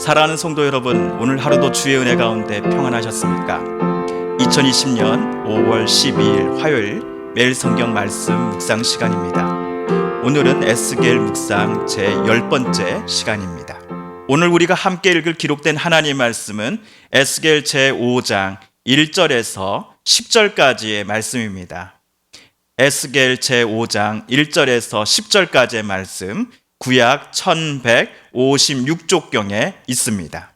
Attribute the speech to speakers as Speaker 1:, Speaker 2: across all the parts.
Speaker 1: 사랑하는 성도 여러분, 오늘 하루도 주의 은혜 가운데 평안하셨습니까? 2020년 5월 12일 화요일 매일 성경 말씀 묵상 시간입니다. 오늘은 에스겔 묵상 제 10번째 시간입니다. 오늘 우리가 함께 읽을 기록된 하나님의 말씀은 에스겔 제 5장 1절에서 10절까지의 말씀입니다. 에스겔 제 5장 1절에서 10절까지의 말씀, 구약 1156쪽경에 있습니다.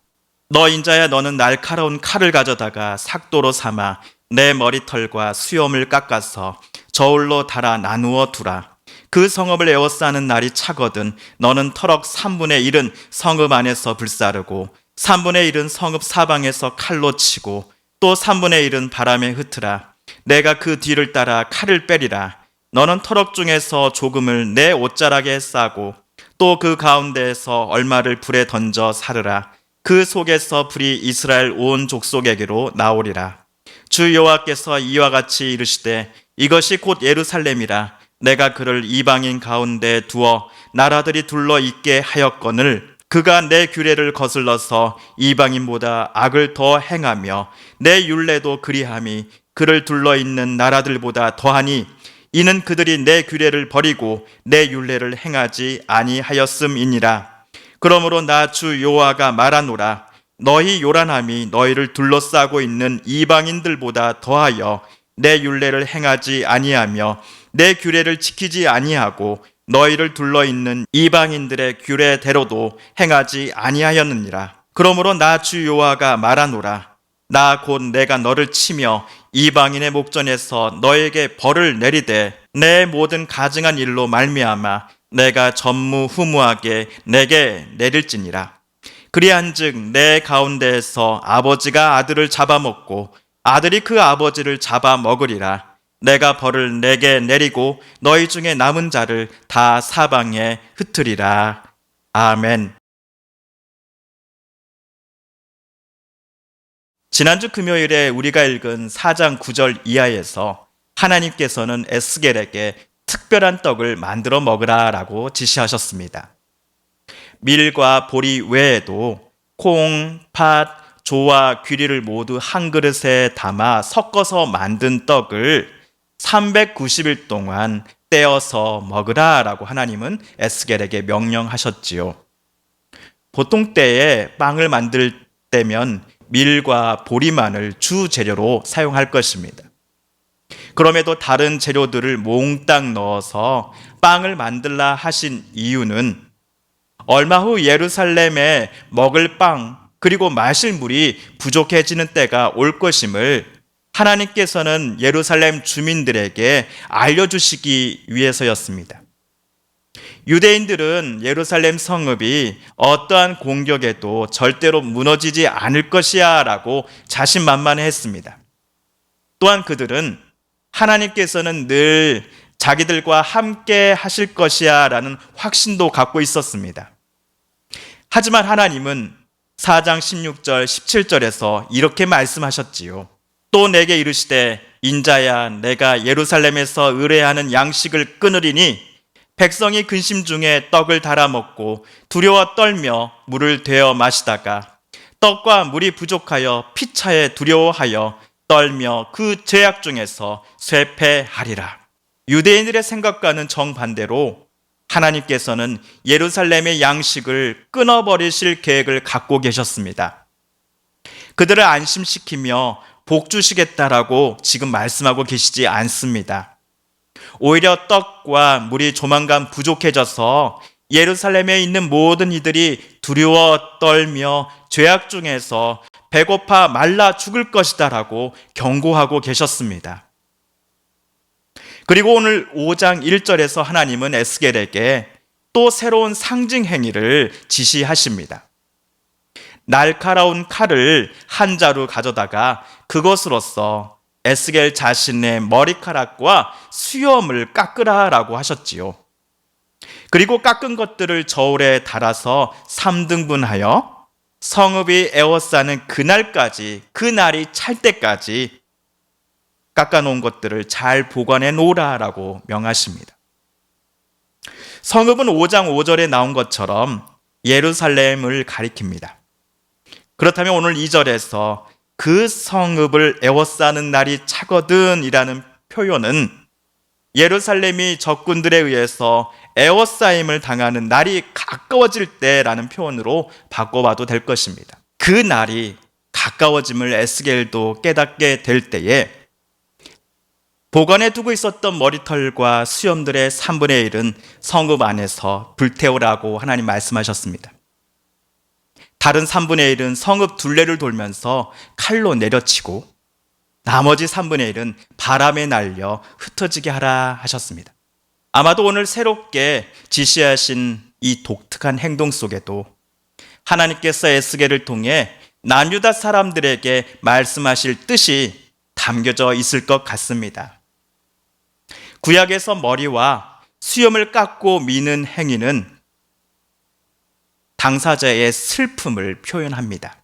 Speaker 1: 너 인자야, 너는 날카로운 칼을 가져다가 삭도로 삼아 내 머리털과 수염을 깎아서 저울로 달아 나누어 두라. 그 성읍을 에워싸는 날이 차거든 너는 터럭 3분의 1은 성읍 안에서 불사르고 3분의 1은 성읍 사방에서 칼로 치고 또 3분의 1은 바람에 흩으라. 내가 그 뒤를 따라 칼을 빼리라. 너는 터럭 중에서 조금을 내 옷자락에 싸고 또 그 가운데에서 얼마를 불에 던져 사르라. 그 속에서 불이 이스라엘 온 족속에게로 나오리라. 주 여호와께서 이와 같이 이르시되 이것이 곧 예루살렘이라. 내가 그를 이방인 가운데 두어 나라들이 둘러 있게 하였거늘 그가 내 규례를 거슬러서 이방인보다 악을 더 행하며 내 율례도 그리함이 그를 둘러 있는 나라들보다 더하니 이는 그들이 내 규례를 버리고 내 율례를 행하지 아니하였음이니라. 그러므로 나 주 여호와가 말하노라. 너희 요란함이 너희를 둘러싸고 있는 이방인들보다 더하여 내 율례를 행하지 아니하며 내 규례를 지키지 아니하고 너희를 둘러 있는 이방인들의 규례대로도 행하지 아니하였느니라. 그러므로 나 주 여호와가 말하노라. 나 곧 내가 너를 치며 이방인의 목전에서 너에게 벌을 내리되 내 모든 가증한 일로 말미암아 내가 전무후무하게 내게 내릴지니라. 그리한즉 내 가운데에서 아버지가 아들을 잡아먹고 아들이 그 아버지를 잡아먹으리라. 내가 벌을 내게 내리고 너희 중에 남은 자를 다 사방에 흩으리라. 아멘. 지난주 금요일에 우리가 읽은 4장 9절 이하에서 하나님께서는 에스겔에게 특별한 떡을 만들어 먹으라 라고 지시하셨습니다. 밀과 보리 외에도 콩, 팥, 조와 귀리를 모두 한 그릇에 담아 섞어서 만든 떡을 390일 동안 떼어서 먹으라 라고 하나님은 에스겔에게 명령하셨지요. 보통 때에 빵을 만들 때면 밀과 보리만을 주 재료로 사용할 것입니다. 그럼에도 다른 재료들을 몽땅 넣어서 빵을 만들라 하신 이유는 얼마 후 예루살렘에 먹을 빵 그리고 마실 물이 부족해지는 때가 올 것임을 하나님께서는 예루살렘 주민들에게 알려주시기 위해서였습니다. 유대인들은 예루살렘 성읍이 어떠한 공격에도 절대로 무너지지 않을 것이야 라고 자신만만했습니다. 또한 그들은 하나님께서는 늘 자기들과 함께 하실 것이야 라는 확신도 갖고 있었습니다. 하지만 하나님은 4장 16절 17절에서 이렇게 말씀하셨지요. 또 내게 이르시되 인자야, 내가 예루살렘에서 의뢰하는 양식을 끊으리니 백성이 근심 중에 떡을 달아 먹고 두려워 떨며 물을 되어 마시다가 떡과 물이 부족하여 피차에 두려워하여 떨며 그 죄악 중에서 쇠폐하리라. 유대인들의 생각과는 정반대로 하나님께서는 예루살렘의 양식을 끊어버리실 계획을 갖고 계셨습니다. 그들을 안심시키며 복 주시겠다라고 지금 말씀하고 계시지 않습니다. 오히려 떡과 물이 조만간 부족해져서 예루살렘에 있는 모든 이들이 두려워 떨며 죄악 중에서 배고파 말라 죽을 것이다 라고 경고하고 계셨습니다. 그리고 오늘 5장 1절에서 하나님은 에스겔에게 또 새로운 상징 행위를 지시하십니다. 날카로운 칼을 한 자루 가져다가 그것으로써 에스겔 자신의 머리카락과 수염을 깎으라 라고 하셨지요. 그리고 깎은 것들을 저울에 달아서 3등분하여 성읍이 에워싸는 그날까지, 그날이 찰 때까지 깎아놓은 것들을 잘 보관해 놓으라 라고 명하십니다. 성읍은 5장 5절에 나온 것처럼 예루살렘을 가리킵니다. 그렇다면 오늘 2절에서 그 성읍을 에워싸는 날이 차거든 이라는 표현은 예루살렘이 적군들에 의해서 에워싸임을 당하는 날이 가까워질 때라는 표현으로 바꿔봐도 될 것입니다. 그 날이 가까워짐을 에스겔도 깨닫게 될 때에 보관해 두고 있었던 머리털과 수염들의 3분의 1은 성읍 안에서 불태우라고 하나님 말씀하셨습니다. 다른 3분의 1은 성읍 둘레를 돌면서 칼로 내려치고 나머지 3분의 1은 바람에 날려 흩어지게 하라 하셨습니다. 아마도 오늘 새롭게 지시하신 이 독특한 행동 속에도 하나님께서 에스겔을 통해 남유다 사람들에게 말씀하실 뜻이 담겨져 있을 것 같습니다. 구약에서 머리와 수염을 깎고 미는 행위는 당사자의 슬픔을 표현합니다.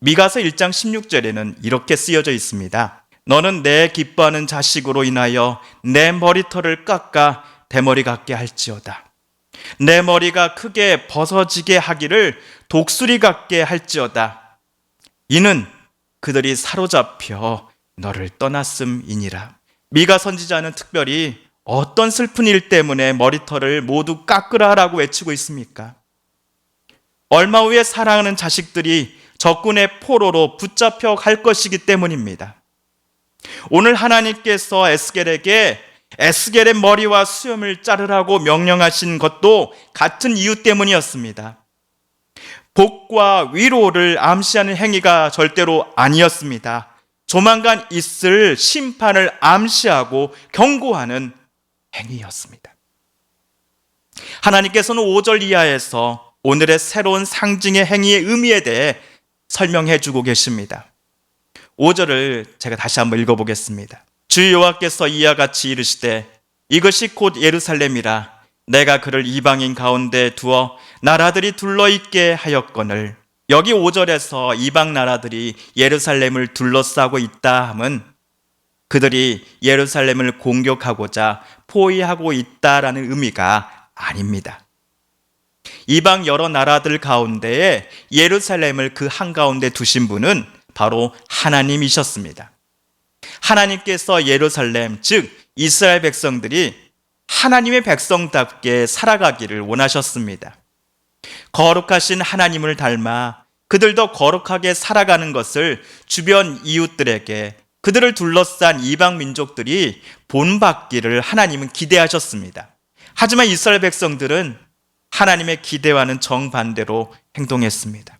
Speaker 1: 미가서 1장 16절에는 이렇게 쓰여져 있습니다. 너는 내 기뻐하는 자식으로 인하여 내 머리털을 깎아 대머리 같게 할지어다. 내 머리가 크게 벗어지게 하기를 독수리 같게 할지어다. 이는 그들이 사로잡혀 너를 떠났음이니라. 미가 선지자는 특별히 어떤 슬픈 일 때문에 머리털을 모두 깎으라라고 외치고 있습니까? 얼마 후에 사랑하는 자식들이 적군의 포로로 붙잡혀 갈 것이기 때문입니다. 오늘 하나님께서 에스겔에게 에스겔의 머리와 수염을 자르라고 명령하신 것도 같은 이유 때문이었습니다. 복과 위로를 암시하는 행위가 절대로 아니었습니다. 조만간 있을 심판을 암시하고 경고하는 행위였습니다. 하나님께서는 5절 이하에서 오늘의 새로운 상징의 행위의 의미에 대해 설명해 주고 계십니다. 5절을 제가 다시 한번 읽어보겠습니다. 주 여호와께서 이와 같이 이르시되 이것이 곧 예루살렘이라. 내가 그를 이방인 가운데 두어 나라들이 둘러있게 하였거늘. 여기 5절에서 이방 나라들이 예루살렘을 둘러싸고 있다 함은 그들이 예루살렘을 공격하고자 포위하고 있다라는 의미가 아닙니다. 이방 여러 나라들 가운데에 예루살렘을 그 한가운데 두신 분은 바로 하나님이셨습니다. 하나님께서 예루살렘, 즉 이스라엘 백성들이 하나님의 백성답게 살아가기를 원하셨습니다. 거룩하신 하나님을 닮아 그들도 거룩하게 살아가는 것을 주변 이웃들에게, 그들을 둘러싼 이방 민족들이 본받기를 하나님은 기대하셨습니다. 하지만 이스라엘 백성들은 하나님의 기대와는 정반대로 행동했습니다.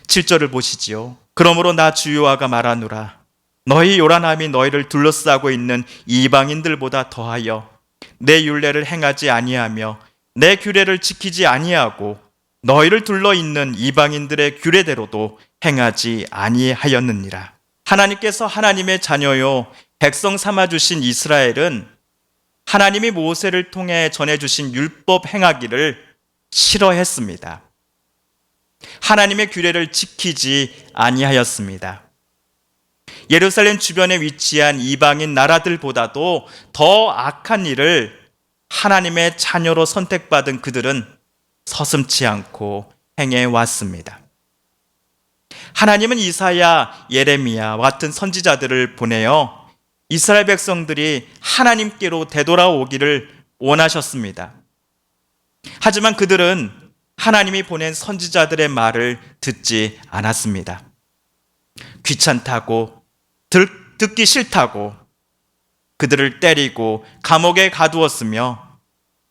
Speaker 1: 7절을 보시지요. 그러므로 나 주 여호와가 말하노라. 너희 요란함이 너희를 둘러싸고 있는 이방인들보다 더하여 내 율례를 행하지 아니하며 내 규례를 지키지 아니하고 너희를 둘러 있는 이방인들의 규례대로도 행하지 아니하였느니라. 하나님께서 하나님의 자녀요 백성 삼아주신 이스라엘은 하나님이 모세를 통해 전해주신 율법 행하기를 싫어했습니다. 하나님의 규례를 지키지 아니하였습니다. 예루살렘 주변에 위치한 이방인 나라들보다도 더 악한 일을 하나님의 자녀로 선택받은 그들은 서슴지 않고 행해 왔습니다. 하나님은 이사야, 예레미야 같은 선지자들을 보내어 이스라엘 백성들이 하나님께로 되돌아오기를 원하셨습니다. 하지만 그들은 하나님이 보낸 선지자들의 말을 듣지 않았습니다. 귀찮다고, 듣기 싫다고 그들을 때리고 감옥에 가두었으며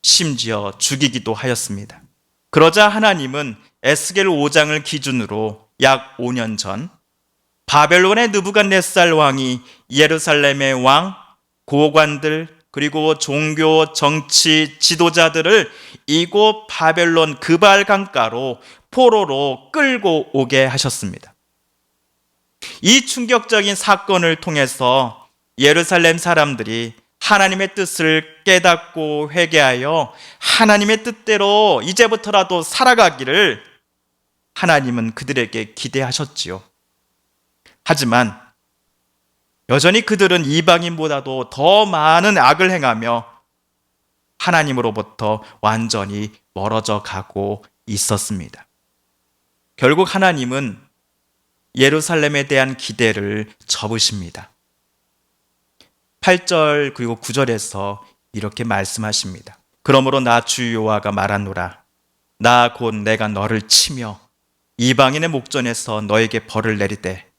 Speaker 1: 심지어 죽이기도 하였습니다. 그러자 하나님은 에스겔 5장을 기준으로 약 5년 전 바벨론의 느부갓네살 왕이 예루살렘의 왕, 고관들, 그리고 종교, 정치, 지도자들을 이곳 바벨론 그발 강가로 포로로 끌고 오게 하셨습니다. 이 충격적인 사건을 통해서 예루살렘 사람들이 하나님의 뜻을 깨닫고 회개하여 하나님의 뜻대로 이제부터라도 살아가기를 하나님은 그들에게 기대하셨지요. 하지만 여전히 그들은 이방인보다도 더 많은 악을 행하며 하나님으로부터 완전히 멀어져 가고 있었습니다. 결국 하나님은 예루살렘에 대한 기대를 접으십니다. 8절 그리고 9절에서 이렇게 말씀하십니다. 그러므로 나 주 여호와가 말하노라. 나 곧 내가 너를 치며 이방인의 목전에서 너에게 벌을 내리되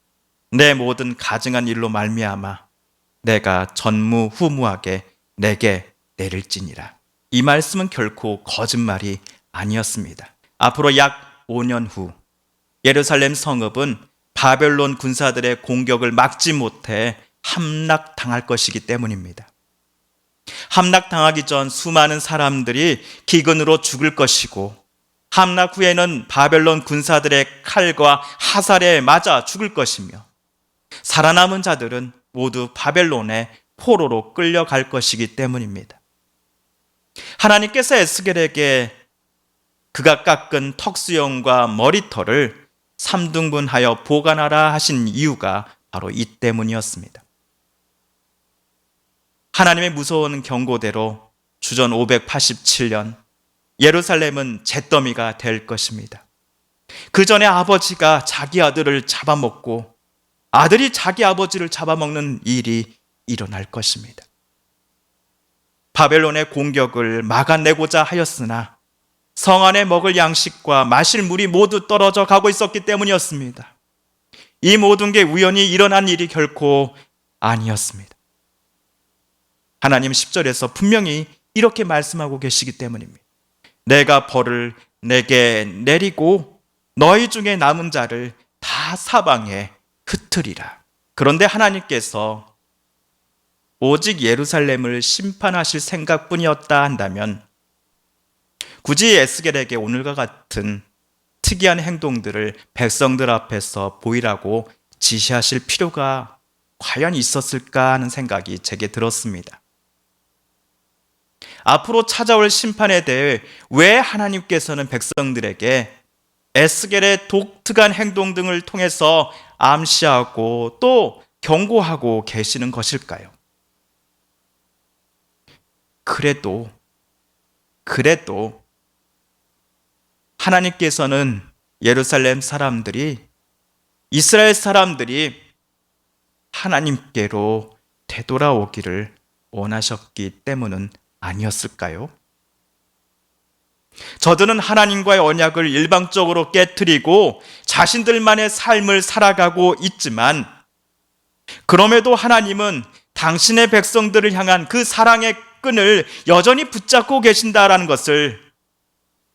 Speaker 1: 내 모든 가증한 일로 말미암아 내가 전무후무하게 내게 내릴지니라. 이 말씀은 결코 거짓말이 아니었습니다. 앞으로 약 5년 후 예루살렘 성읍은 바벨론 군사들의 공격을 막지 못해 함락당할 것이기 때문입니다. 함락당하기 전 수많은 사람들이 기근으로 죽을 것이고 함락 후에는 바벨론 군사들의 칼과 화살에 맞아 죽을 것이며 살아남은 자들은 모두 바벨론의 포로로 끌려갈 것이기 때문입니다. 하나님께서 에스겔에게 그가 깎은 턱수염과 머리털을 3등분하여 보관하라 하신 이유가 바로 이 때문이었습니다. 하나님의 무서운 경고대로 주전 587년 예루살렘은 잿더미가 될 것입니다. 그 전에 아버지가 자기 아들을 잡아먹고 아들이 자기 아버지를 잡아먹는 일이 일어날 것입니다. 바벨론의 공격을 막아내고자 하였으나 성 안에 먹을 양식과 마실 물이 모두 떨어져 가고 있었기 때문이었습니다. 이 모든 게 우연히 일어난 일이 결코 아니었습니다. 하나님 10절에서 분명히 이렇게 말씀하고 계시기 때문입니다. 내가 벌을 내게 내리고 너희 중에 남은 자를 다 사방에 흩으리라. 그런데 하나님께서 오직 예루살렘을 심판하실 생각뿐이었다 한다면 굳이 에스겔에게 오늘과 같은 특이한 행동들을 백성들 앞에서 보이라고 지시하실 필요가 과연 있었을까 하는 생각이 제게 들었습니다. 앞으로 찾아올 심판에 대해 왜 하나님께서는 백성들에게 에스겔의 독특한 행동 등을 통해서 암시하고 또 경고하고 계시는 것일까요? 그래도 하나님께서는 예루살렘 사람들이, 이스라엘 사람들이 하나님께로 되돌아오기를 원하셨기 때문은 아니었을까요? 저들은 하나님과의 언약을 일방적으로 깨트리고 자신들만의 삶을 살아가고 있지만 그럼에도 하나님은 당신의 백성들을 향한 그 사랑의 끈을 여전히 붙잡고 계신다라는 것을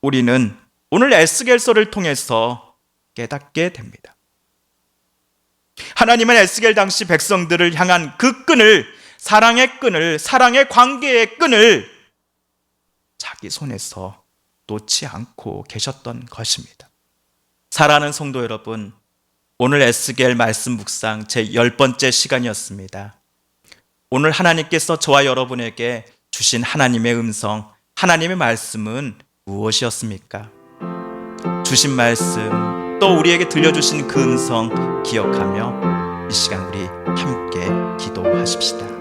Speaker 1: 우리는 오늘 에스겔서를 통해서 깨닫게 됩니다. 하나님은 에스겔 당시 백성들을 향한 그 끈을, 사랑의 끈을, 사랑의 관계의 끈을 자기 손에서 놓지 않고 계셨던 것입니다. 사랑하는 성도 여러분, 오늘 에스겔 말씀 묵상 제 10번째 시간이었습니다. 오늘 하나님께서 저와 여러분에게 주신 하나님의 음성, 하나님의 말씀은 무엇이었습니까? 주신 말씀, 또 우리에게 들려주신 그 음성 기억하며 이 시간 우리 함께 기도하십시다.